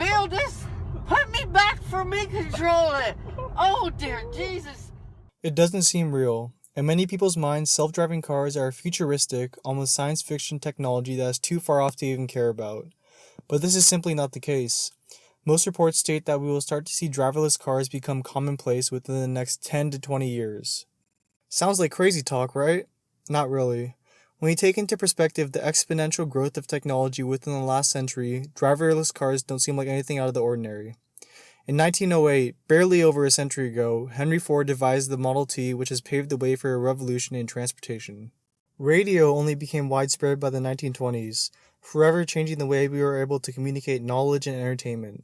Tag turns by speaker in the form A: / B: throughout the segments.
A: build this? Put me back for me control it. Oh dear Jesus.
B: It doesn't seem real. In many people's minds, self-driving cars are a futuristic, almost science fiction technology that is too far off to even care about. But this is simply not the case. Most reports state that we will start to see driverless cars become commonplace within the next 10 to 20 years. Sounds like crazy talk, right? Not really. When you take into perspective the exponential growth of technology within the last century, driverless cars don't seem like anything out of the ordinary. In 1908, barely over a century ago, Henry Ford devised the Model T, which has paved the way for a revolution in transportation. Radio only became widespread by the 1920s, forever changing the way we were able to communicate knowledge and entertainment.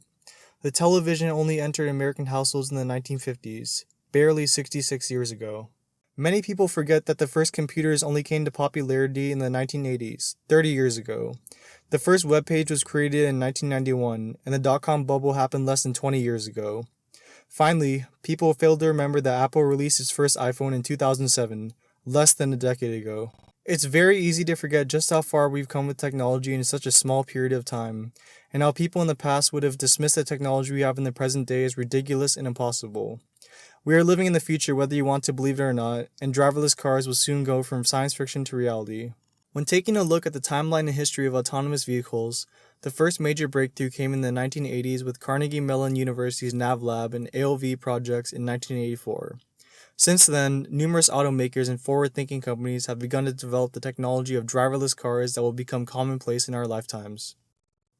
B: The television only entered American households in the 1950s, barely 66 years ago. Many people forget that the first computers only came to popularity in the 1980s, 30 years ago. The first web page was created in 1991, and the dot-com bubble happened less than 20 years ago. Finally, people failed to remember that Apple released its first iPhone in 2007, less than a decade ago. It's very easy to forget just how far we've come with technology in such a small period of time, and how people in the past would have dismissed the technology we have in the present day as ridiculous and impossible. We are living in the future whether you want to believe it or not, and driverless cars will soon go from science fiction to reality. When taking a look at the timeline and history of autonomous vehicles, the first major breakthrough came in the 1980s with Carnegie Mellon University's NavLab and ALV projects in 1984. Since then, numerous automakers and forward-thinking companies have begun to develop the technology of driverless cars that will become commonplace in our lifetimes.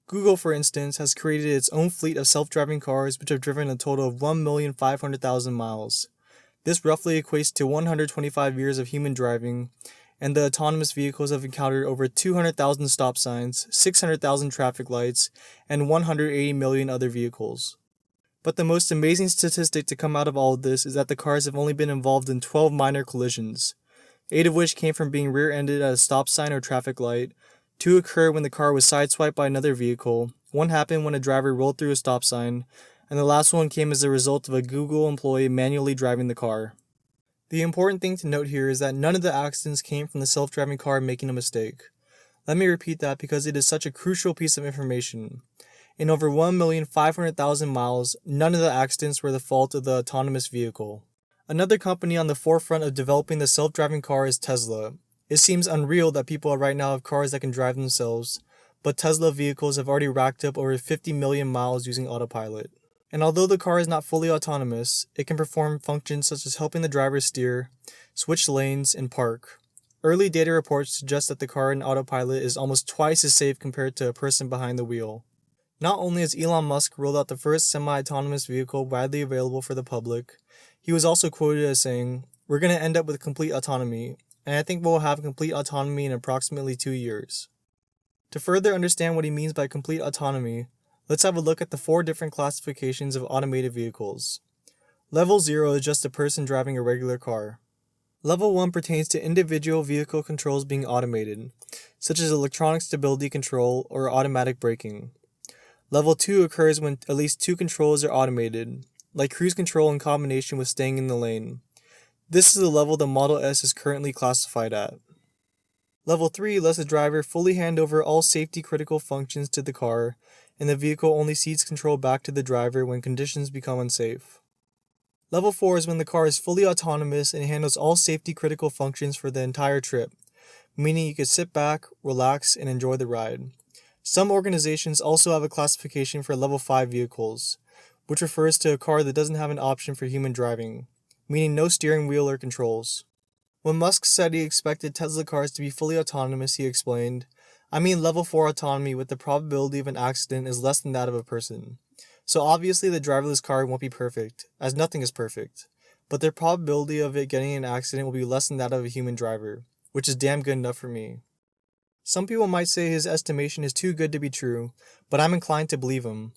B: Google, for instance, has created its own fleet of self-driving cars which have driven a total of 1,500,000 miles. This roughly equates to 125 years of human driving, and the autonomous vehicles have encountered over 200,000 stop signs, 600,000 traffic lights, and 180 million other vehicles. But the most amazing statistic to come out of all of this is that the cars have only been involved in 12 minor collisions, 8 of which came from being rear-ended at a stop sign or traffic light, 2 occurred when the car was sideswiped by another vehicle, 1 happened when a driver rolled through a stop sign, and the last one came as a result of a Google employee manually driving the car. The important thing to note here is that none of the accidents came from the self-driving car making a mistake. Let me repeat that because it is such a crucial piece of information. In over 1,500,000 miles, none of the accidents were the fault of the autonomous vehicle. Another company on the forefront of developing the self-driving car is Tesla. It seems unreal that people right now have cars that can drive themselves, but Tesla vehicles have already racked up over 50 million miles using autopilot. And although the car is not fully autonomous, it can perform functions such as helping the driver steer, switch lanes, and park. Early data reports suggest that the car in autopilot is almost twice as safe compared to a person behind the wheel. Not only has Elon Musk rolled out the first semi-autonomous vehicle widely available for the public, he was also quoted as saying, "We're going to end up with complete autonomy, and I think we'll have complete autonomy in approximately 2 years." To further understand what he means by complete autonomy, let's have a look at the 4 different classifications of automated vehicles. Level 0 is just a person driving a regular car. Level 1 pertains to individual vehicle controls being automated, such as electronic stability control or automatic braking. Level 2 occurs when at least 2 controls are automated, like cruise control in combination with staying in the lane. This is the level the Model S is currently classified at. Level 3 lets the driver fully hand over all safety-critical functions to the car, and the vehicle only cedes control back to the driver when conditions become unsafe. Level 4 is when the car is fully autonomous and handles all safety-critical functions for the entire trip, meaning you can sit back, relax, and enjoy the ride. Some organizations also have a classification for Level 5 vehicles, which refers to a car that doesn't have an option for human driving, meaning no steering wheel or controls. When Musk said he expected Tesla cars to be fully autonomous, he explained, "I mean Level 4 autonomy with the probability of an accident is less than that of a person. So obviously the driverless car won't be perfect, as nothing is perfect, but the probability of it getting in an accident will be less than that of a human driver, which is damn good enough for me." Some people might say his estimation is too good to be true, but I'm inclined to believe him.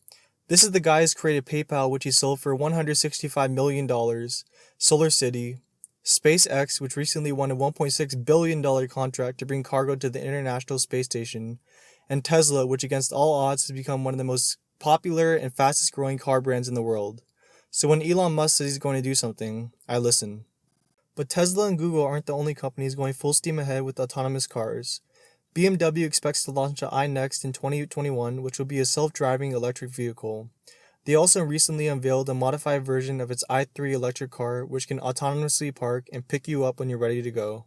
B: This is the guy who's created PayPal, which he sold for $165 million, SolarCity, SpaceX, which recently won a $1.6 billion contract to bring cargo to the International Space Station, and Tesla, which against all odds has become one of the most popular and fastest growing car brands in the world. So when Elon Musk says he's going to do something, I listen. But Tesla and Google aren't the only companies going full steam ahead with autonomous cars. BMW expects to launch the iNext in 2021, which will be a self-driving electric vehicle. They also recently unveiled a modified version of its i3 electric car, which can autonomously park and pick you up when you're ready to go.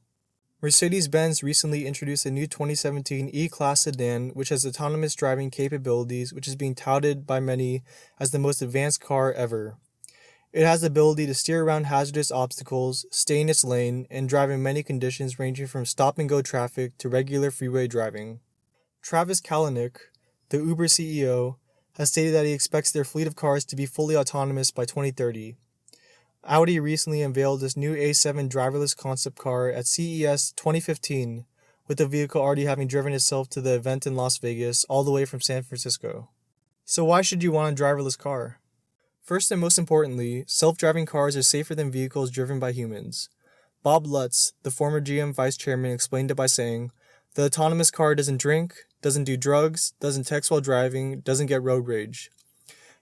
B: Mercedes-Benz recently introduced a new 2017 E-Class sedan, which has autonomous driving capabilities, which is being touted by many as the most advanced car ever. It has the ability to steer around hazardous obstacles, stay in its lane, and drive in many conditions ranging from stop-and-go traffic to regular freeway driving. Travis Kalanick, the Uber CEO, has stated that he expects their fleet of cars to be fully autonomous by 2030. Audi recently unveiled this new A7 driverless concept car at CES 2015, with the vehicle already having driven itself to the event in Las Vegas all the way from San Francisco. So why should you want a driverless car? First and most importantly, self-driving cars are safer than vehicles driven by humans. Bob Lutz, the former GM vice chairman, explained it by saying, "The autonomous car doesn't drink, doesn't do drugs, doesn't text while driving, doesn't get road rage.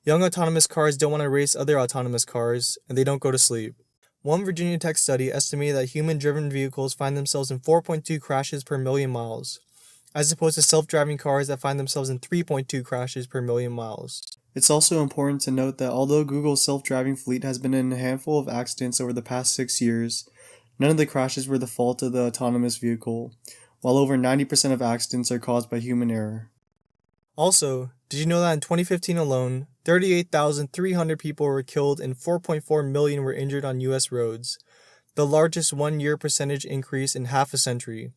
B: Young autonomous cars don't want to race other autonomous cars, and they don't go to sleep." One Virginia Tech study estimated that human-driven vehicles find themselves in 4.2 crashes per million miles, as opposed to self-driving cars that find themselves in 3.2 crashes per million miles. It's also important to note that although Google's self-driving fleet has been in a handful of accidents over the past 6 years, none of the crashes were the fault of the autonomous vehicle, while over 90% of accidents are caused by human error. Also, did you know that in 2015 alone, 38,300 people were killed and 4.4 million were injured on US roads, the largest one-year percentage increase in half a century.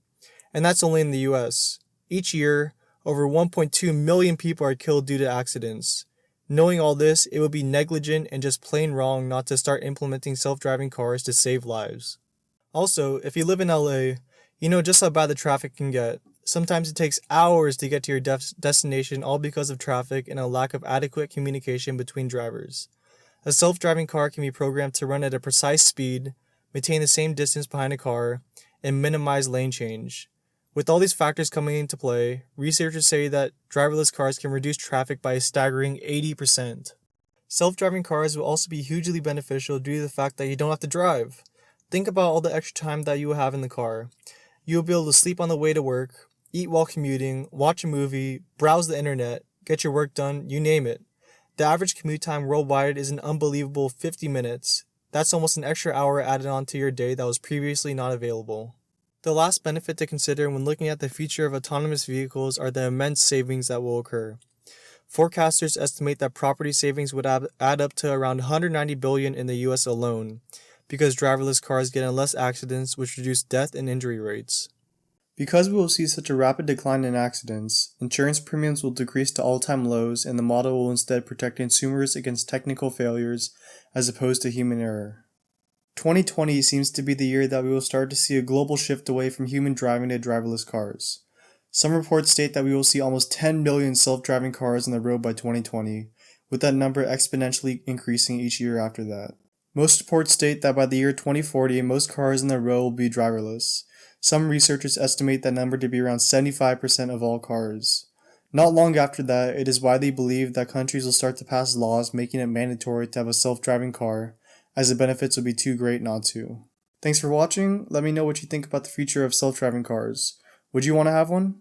B: And that's only in the US. Each year, over 1.2 million people are killed due to accidents. Knowing all this, it would be negligent and just plain wrong not to start implementing self-driving cars to save lives. Also, if you live in LA, you know just how bad the traffic can get. Sometimes it takes hours to get to your destination, all because of traffic and a lack of adequate communication between drivers. A self-driving car can be programmed to run at a precise speed, maintain the same distance behind a car, and minimize lane change. With all these factors coming into play, researchers say that driverless cars can reduce traffic by a staggering 80%. Self-driving cars will also be hugely beneficial due to the fact that you don't have to drive. Think about all the extra time that you will have in the car. You will be able to sleep on the way to work, eat while commuting, watch a movie, browse the internet, get your work done, you name it. The average commute time worldwide is an unbelievable 50 minutes. That's almost an extra hour added on to your day that was previously not available. The last benefit to consider when looking at the future of autonomous vehicles are the immense savings that will occur. Forecasters estimate that property savings would add up to around $190 billion in the US alone, because driverless cars get in less accidents, which reduce death and injury rates. Because we will see such a rapid decline in accidents, insurance premiums will decrease to all-time lows, and the model will instead protect consumers against technical failures as opposed to human error. 2020 seems to be the year that we will start to see a global shift away from human driving to driverless cars. Some reports state that we will see almost 10 million self-driving cars on the road by 2020, with that number exponentially increasing each year after that. Most reports state that by the year 2040, most cars on the road will be driverless. Some researchers estimate that number to be around 75% of all cars. Not long after that, it is widely believed that countries will start to pass laws making it mandatory to have a self-driving car, as the benefits would be too great not to. Thanks for watching. Let me know what you think about the future of self-driving cars. Would you want to have one?